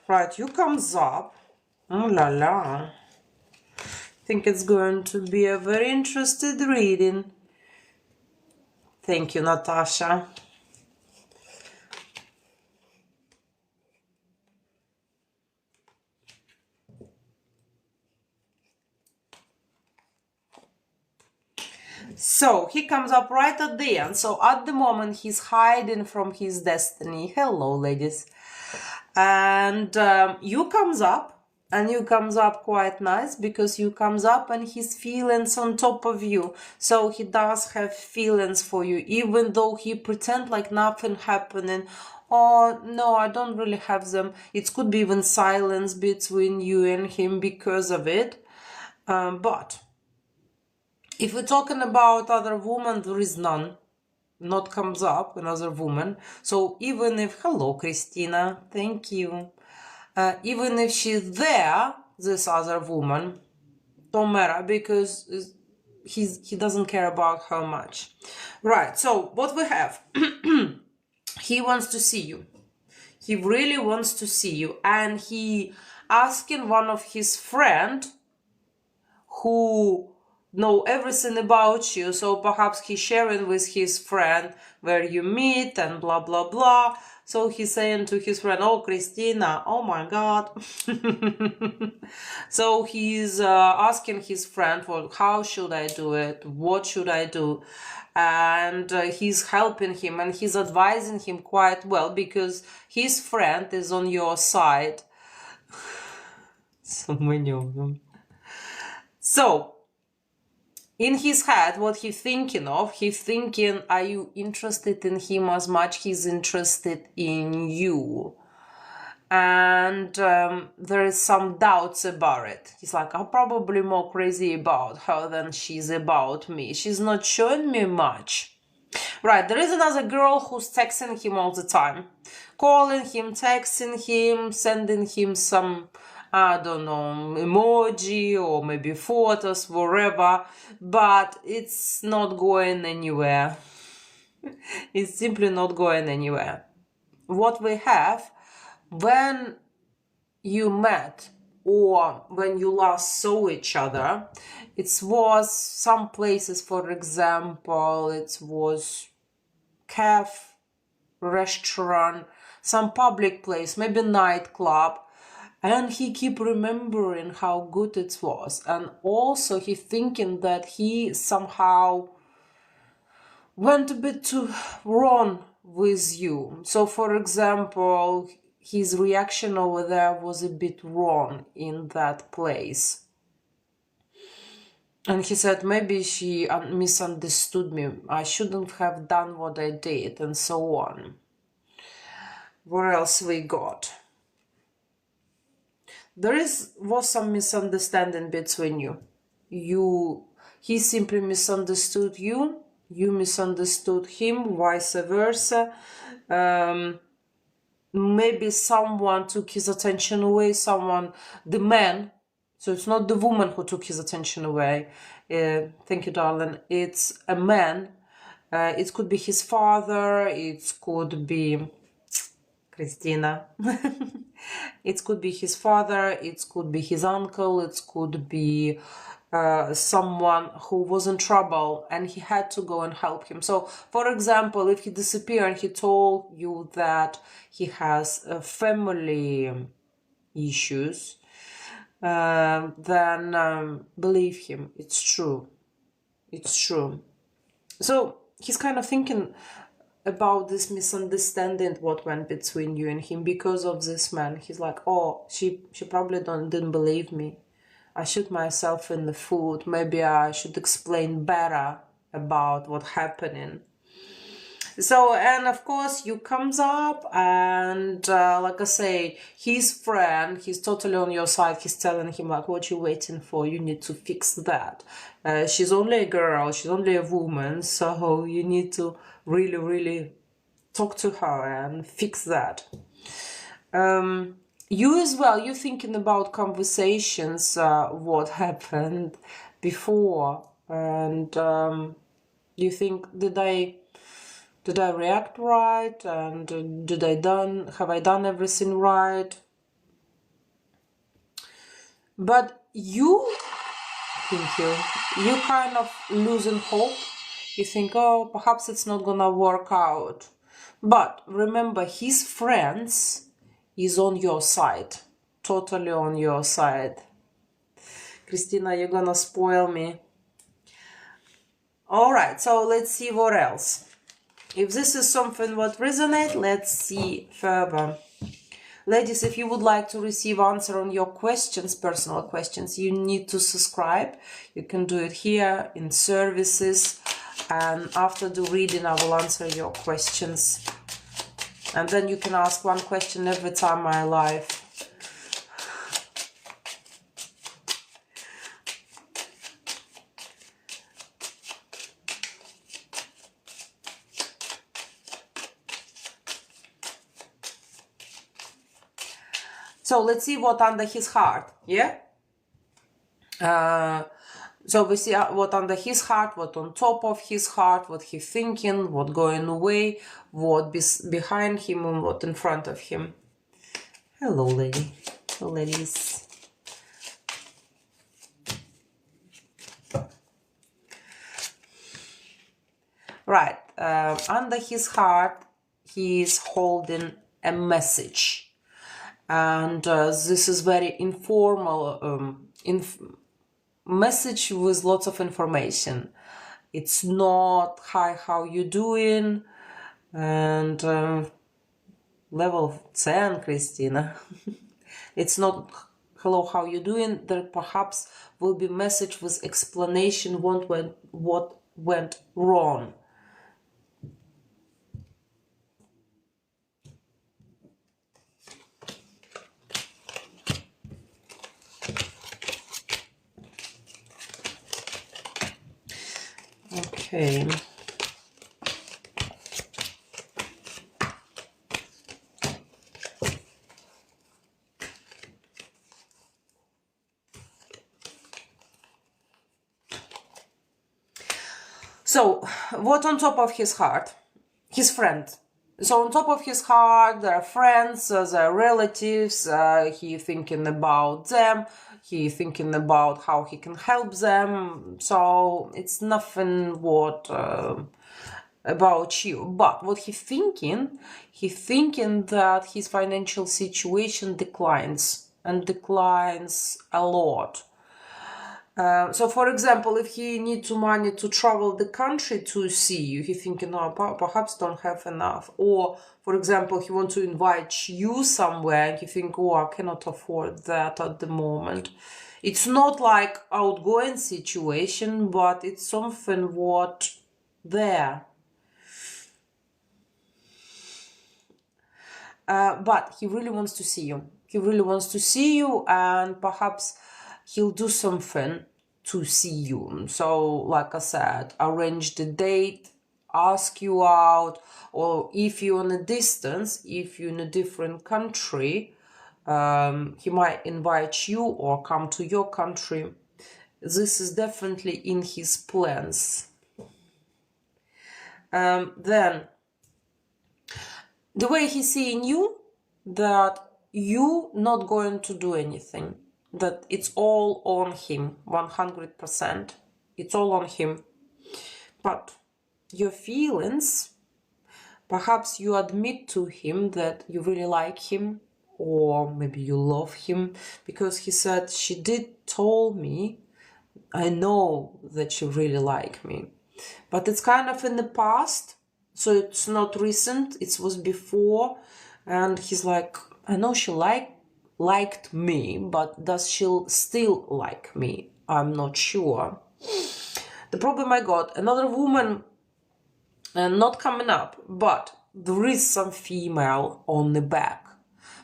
Right, you comes up. Oh la la. Think it's going to be a very interesting reading. Thank you, Natasha. So he comes up right at the end. So at the moment he's hiding from his destiny. Hello, ladies. And you comes up, and you comes up quite nice, because you comes up and his feelings on top of you. So he does have feelings for you, even though he pretend like nothing happening. Oh no, I don't really have them. It could be even silence between you and him because of it. But if we're talking about other woman, there is none. Not comes up another woman. So even if, hello Christina, thank you. Even if she's there, this other woman, don't matter, because he doesn't care about her much. Right, so what we have, he wants to see you. He really wants to see you, and he asking one of his friend who know everything about you, so perhaps he's sharing with his friend where you meet and blah blah blah. So he's saying to his friend, oh Christina, oh my god. So he's asking his friend, well, how should I do it, what should I do? And he's helping him, and he's advising him quite well, because his friend is on your side. So many of them. So, in his head, what he's thinking of, he's thinking, are you interested in him as much he's interested in you? And there is some doubts about it. He's like, I'm probably more crazy about her than she's about me. She's not showing me much. Right, there is another girl who's texting him all the time. Calling him, texting him, sending him some, I don't know, emoji or maybe photos, wherever, but it's not going anywhere. It's simply not going anywhere. What we have, when you met or when you last saw each other, it was some places, for example, it was cafe, restaurant, some public place, maybe nightclub, and he keep remembering how good it was, and also he thinking that he somehow went a bit too wrong with you. So for example, his reaction over there was a bit wrong in that place. And he said, maybe she misunderstood me. I shouldn't have done what I did, and so on. What else we got? There was some misunderstanding between you. He simply misunderstood you. You misunderstood him, vice versa. Maybe someone took his attention away. The man. So it's not the woman who took his attention away. Thank you, darling. It's a man. It could be his father. It could be Christina. It could be his father. It could be his uncle. It could be someone who was in trouble and he had to go and help him. So, for example, if he disappeared and he told you that he has family issues, then believe him. It's true. It's true. So he's kind of thinking about this misunderstanding what went between you and him because of this man. He's like, oh, she probably didn't believe me. I shoot myself in the foot. Maybe I should explain better about what happening. So, and of course, you comes up and, like I say, his friend, he's totally on your side. He's telling him, like, what you waiting for? You need to fix that. She's only a girl. She's only a woman. So you need to really, really talk to her and fix that. You as well, you're thinking about conversations, what happened before. And you think, did I react right, and have I done everything right? But you, thank you kind of losing hope. You think, oh, perhaps it's not gonna work out. But remember, his friends is on your side, totally on your side. Christina, you're gonna spoil me. All right, so let's see what else. If this is something what resonates, let's see further. Ladies, if you would like to receive answer on your questions, personal questions, you need to subscribe. You can do it here in services. And after the reading, I will answer your questions. And then you can ask one question every time I live. So let's see what under his heart, yeah? So we see what under his heart, what on top of his heart, what he thinking, what going away, what behind him and what in front of him. Hello, lady. Hello, ladies. Right, under his heart, he is holding a message. And this is very informal message with lots of information. It's not hi, how you doing, and level 10, Christina. It's not hello, how you doing. There perhaps will be message with explanation what went wrong. Okay. So, what on top of his heart? His friend. So on top of his heart, there are friends, there are relatives, he thinking about them, he thinking about how he can help them. So it's nothing what about you. But what he thinking that his financial situation declines, and declines a lot. So, for example, if he needs money to travel the country to see you, he thinking, no, perhaps don't have enough. Or, for example, he wants to invite you somewhere, and you think, oh, I cannot afford that at the moment. It's not like outgoing situation, but it's something what there. But he really wants to see you. He really wants to see you, and perhaps he'll do something to see you. So, like I said, arrange the date, ask you out, or if you're on a distance, if you're in a different country, he might invite you or come to your country. This is definitely in his plans. Then, the way he's seeing you, that you not going to do anything. That it's all on him, 100%. It's all on him. But your feelings, perhaps you admit to him that you really like him, or maybe you love him, because he said, she did told me, I know that you really like me. But it's kind of in the past, so it's not recent, it was before, and he's like, I know she liked me, but does she still like me? I'm not sure. The problem I got, another woman, not coming up, but there is some female on the back.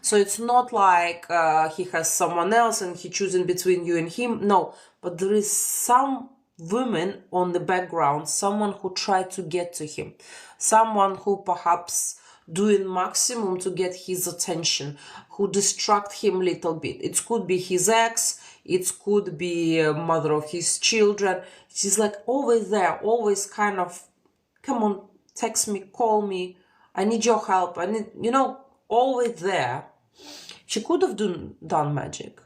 So it's not like he has someone else and he choosing between you and him. No, but there is some women on the background, someone who tried to get to him, someone who perhaps doing maximum to get his attention, who distract him a little bit. It could be his ex, it could be a mother of his children. She's like always there, always kind of, come on, text me, call me, I need your help, I need, always there. She could have done magic.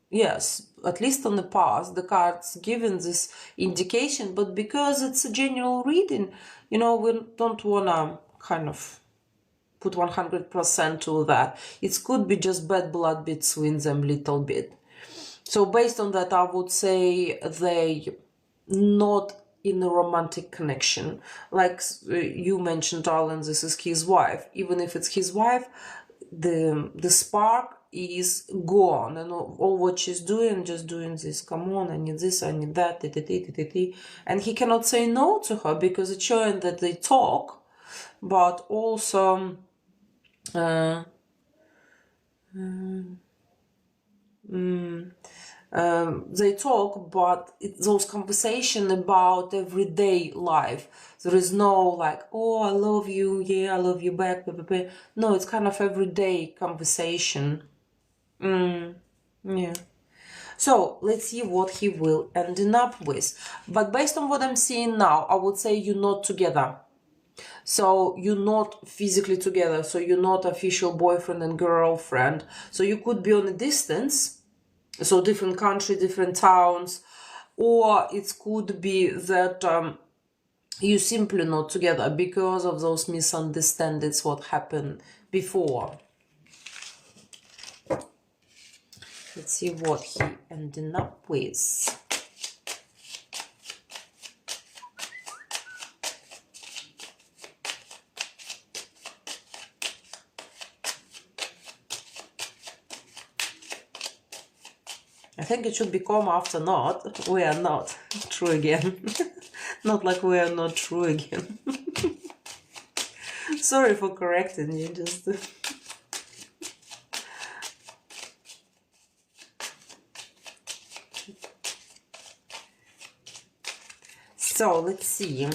yes, at least on the past, the cards given this indication, but because it's a general reading, we don't wanna kind of put 100% to that. It could be just bad blood between them little bit. So based on that, I would say they not in a romantic connection. Like you mentioned, Alan, this is his wife. Even if it's his wife, the spark is gone, and all what she's doing, just doing this. Come on, I need this, I need that, and he cannot say no to her because it's showing that they talk, but also they talk, but it's those conversation about everyday life. There is no like, oh, I love you, yeah, I love you back, blah, blah, blah. No, it's kind of everyday conversation. Yeah. So let's see what he will ending up with. But based on what I'm seeing now, I would say you're not together. So you're not physically together. So you're not official boyfriend and girlfriend. So you could be on a distance. So different country, different towns. Or it could be that you're simply not together because of those misunderstandings what happened before. Let's see what he ended up with. I think it should become after not. We are not true again. Not like we are not true again. Sorry for correcting you, just... So, let's see.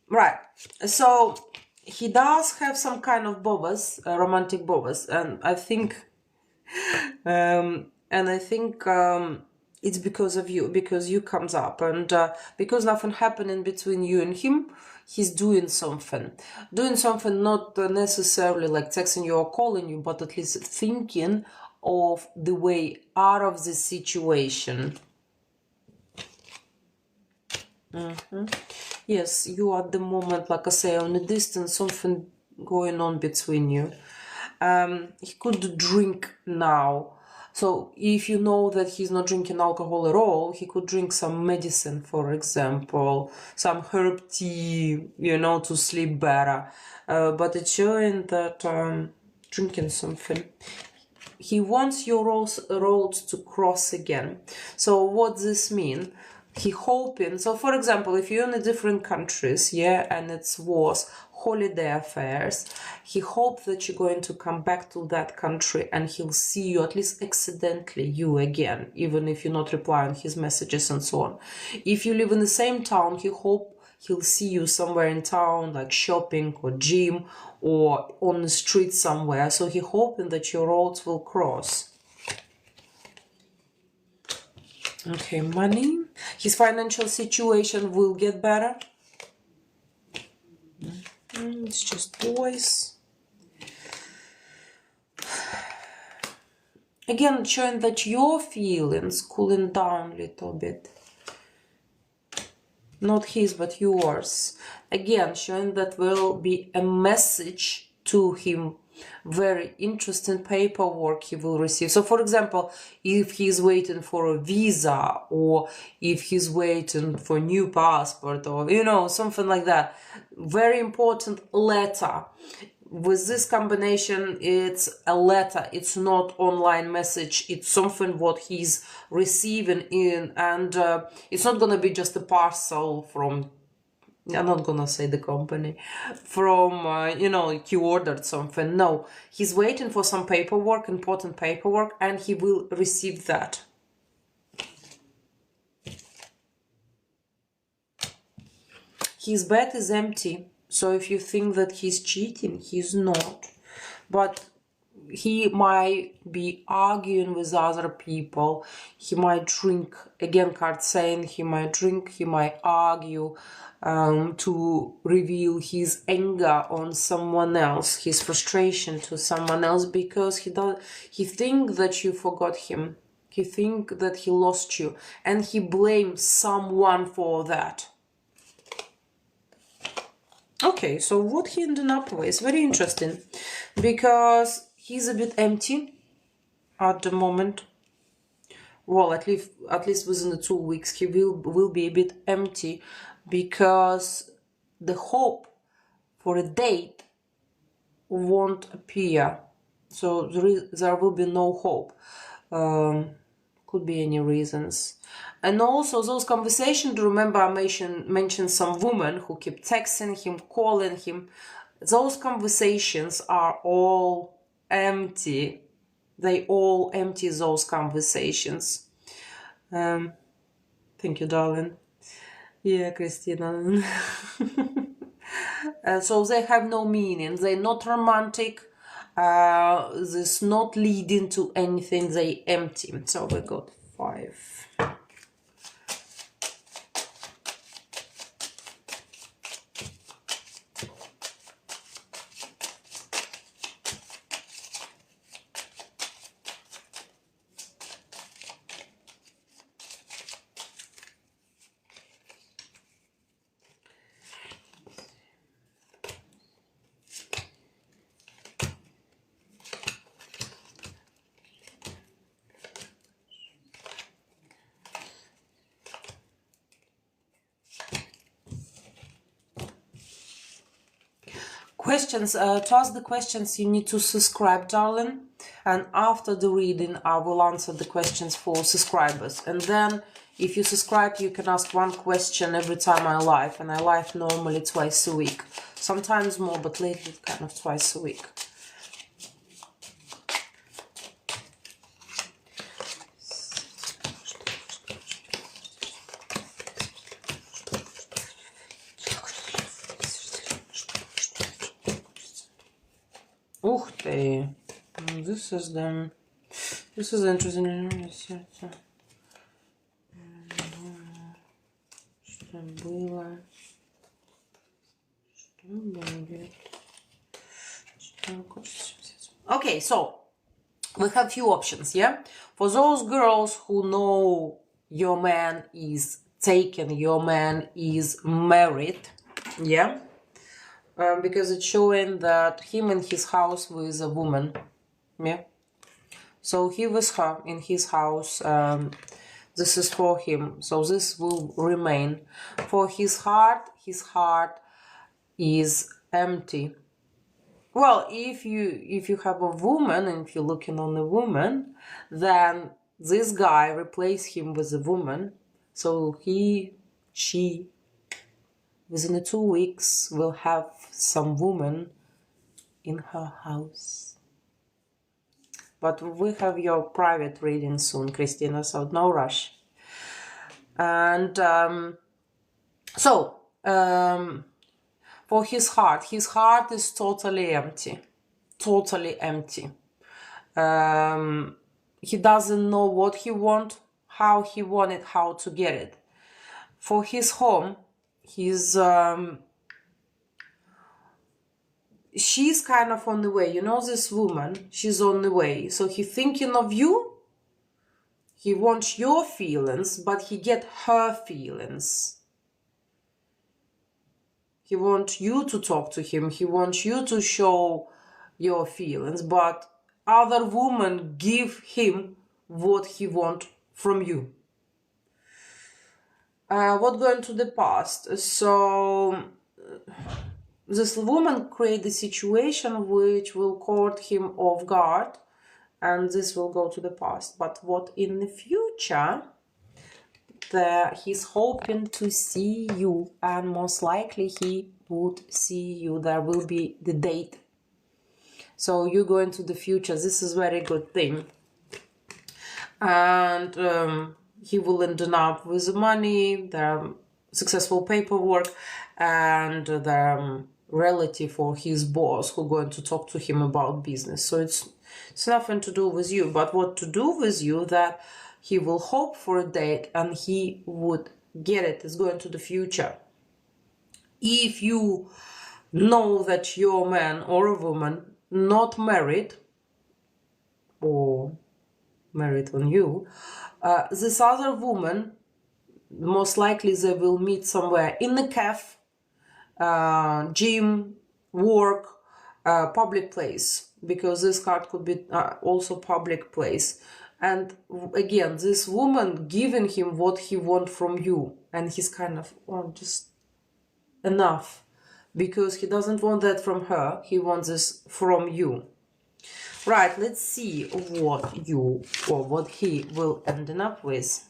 Right, so he does have some kind of bobas, romantic bobas, and I think it's because of you, because you comes up, and because nothing happening between you and him, he's doing something not necessarily like texting you or calling you, but at least thinking of the way out of the situation. Yes, you at the moment, like I say, on a distance, something going on between you. He could drink now. So if you know that he's not drinking alcohol at all, he could drink some medicine, for example, some herb tea, to sleep better. But it's showing that drinking something. He wants your roads to cross again. So what this mean? He hoping, so for example, if you're in different countries, yeah, and it was holiday affairs, he hopes that you're going to come back to that country and he'll see you, at least accidentally, you again, even if you're not replying his messages and so on. If you live in the same town, he hope he'll see you somewhere in town, like shopping or gym or on the street somewhere. So he hoping that your roads will cross. Okay, money. His financial situation will get better. It's just boys. Again, showing that your feelings cooling down a little bit. Not his, but yours. Again, showing that will be a message to him. Very interesting paperwork he will receive. So, for example, if he's waiting for a visa, or if he's waiting for a new passport, or, something like that. Very important letter. With this combination, it's a letter. It's not online message. It's something what he's receiving in, and it's not gonna be just a parcel from, I'm not gonna say the company, from, he ordered something. No, he's waiting for some paperwork, important paperwork, and he will receive that. His bed is empty. So if you think that he's cheating, he's not. But he might be arguing with other people. He might drink. Again, card saying he might drink, he might argue to reveal his anger on someone else, his frustration to someone else, because he think that you forgot him. He think that he lost you, and he blames someone for that. Okay, so what he ended up with is very interesting, because he's a bit empty at the moment. Well, at least within the 2 weeks, he will be a bit empty, because the hope for a date won't appear. So there will be no hope. Could be any reasons. And also those conversations, remember I mentioned some woman who keep texting him, calling him. Those conversations are all empty. They all empty, those conversations. Thank you, darling. Yeah, Christina. So they have no meaning. They're not romantic. This not leading to anything. They empty. So we got 5. Questions, to ask the questions you need to subscribe, darling, and after the reading I will answer the questions for subscribers. And then if you subscribe, you can ask 1 question every time I live, and I live normally twice a week, sometimes more, but lately kind of twice a week. This is interesting. Okay, so we have few options, yeah? For those girls who know your man is taken, your man is married, yeah? Because it's showing that him in his house with a woman, yeah? So he with her in his house, this is for him, so this will remain. For his heart is empty. Well, if you have a woman, and if you're looking on a woman, then this guy replace him with a woman, so she within the 2 weeks will have some woman in her house. But we have your private reading soon, Christina, so no rush. And for his heart is totally empty. Totally empty. He doesn't know what he wants, how he want it, how to get it. For his home, she's kind of on the way, you know, this woman, she's on the way. So he thinking of you, he wants your feelings, but he get her feelings. He wants you to talk to him, he wants you to show your feelings, but other women give him what he want from you. What going to the past? So this woman create a situation which will caught him off guard, and this will go to the past. But what in the future, he's hoping to see you, and most likely he would see you. There will be the date. So you go into the future. This is very good thing. And he will end up with money, the successful paperwork, and the relative or his boss who going to talk to him about business. So it's nothing to do with you, but what to do with you, that he will hope for a date and he would get it. It's going to the future. If you know that you're a man or a woman not married or married on you, this other woman, most likely they will meet somewhere in the cafe, gym, work, public place, because this card could be also public place. And again, this woman giving him what he wants from you, and he's kind of, oh, just enough, because he doesn't want that from her, he wants this from you. Right, let's see what you or what he will end up with.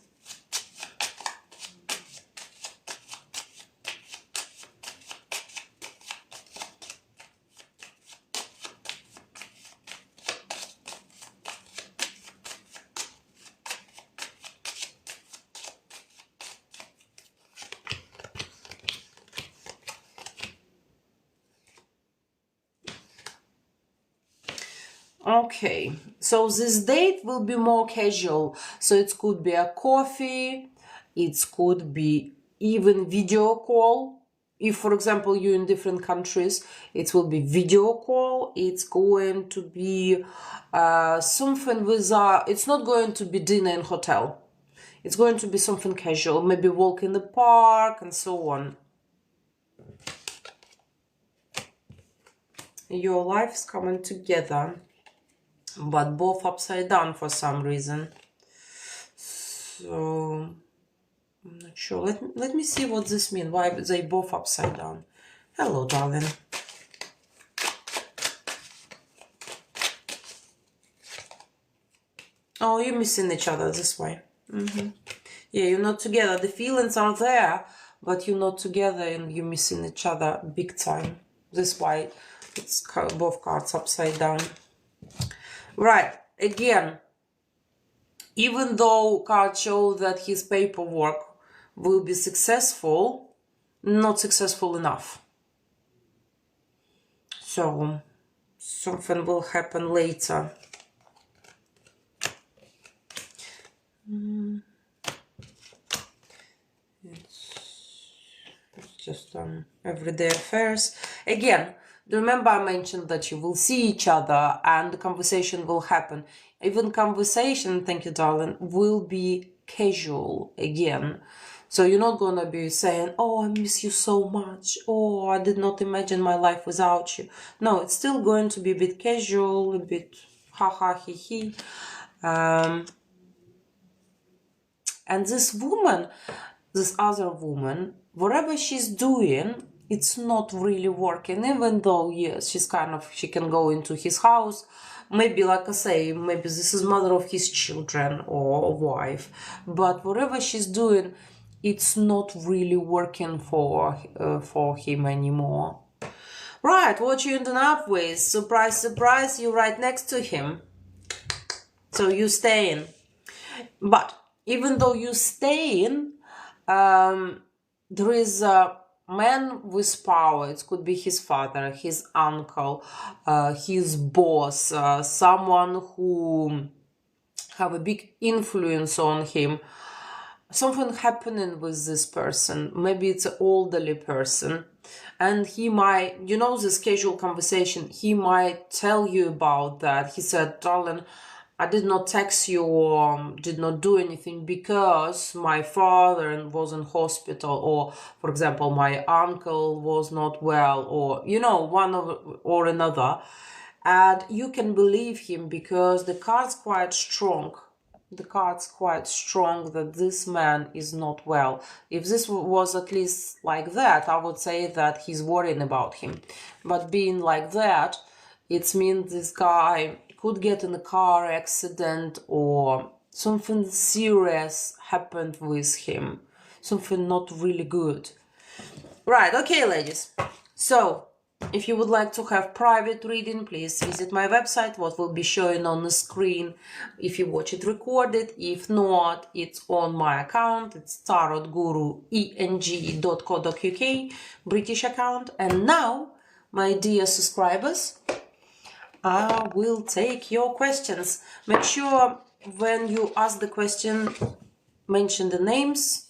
Okay, so this date will be more casual. So it could be a coffee, it could be even video call. If, for example, you're in different countries, it will be video call. It's going to be something with it's not going to be dinner in hotel. It's going to be something casual, maybe walk in the park and so on. Your life is coming together, but both upside down for some reason. So I'm not sure. Let me see what this means. Why they both upside down? Hello, darling. Oh, you're missing each other this way. Yeah, you're not together. The feelings are there, but you're not together and you're missing each other big time. This why it's both cards upside down. Right, again, even though cards show that his paperwork will be successful, not successful enough. So something will happen later. It's just everyday affairs. Again, remember I mentioned that you will see each other and the conversation will happen. Even conversation, thank you, darling, will be casual again. So you're not going to be saying, oh, I miss you so much. Oh, I did not imagine my life without you. No, it's still going to be a bit casual, a bit ha-ha, he-he. And this woman, this other woman, whatever she's doing, it's not really working, even though, yes, she can go into his house. Maybe, like I say, maybe this is mother of his children or wife. But whatever she's doing, it's not really working for him anymore. Right, what you ending up with? Surprise, surprise, you're right next to him. So you staying. But even though you staying, there is a man with power. It could be his father, his uncle, his boss, someone who have a big influence on him. Something happening with this person. Maybe it's an elderly person, and he might, you know, this casual conversation, he might tell you about that. He said, darling, I did not text you or did not do anything because my father was in hospital, or, for example, my uncle was not well, or, you know, one or another. And you can believe him because the card's quite strong. The card's quite strong that this man is not well. If this was at least like that, I would say that he's worrying about him. But being like that, it means this guy could get in a car accident or something serious happened with him. Something not really good. Right, okay, ladies. So, if you would like to have private reading, please visit my website, what will be showing on the screen if you watch it recorded. If not, it's on my account. It's tarotgurueng.co.uk, British account. And now my dear subscribers, I will take your questions. Make sure when you ask the question, mention the names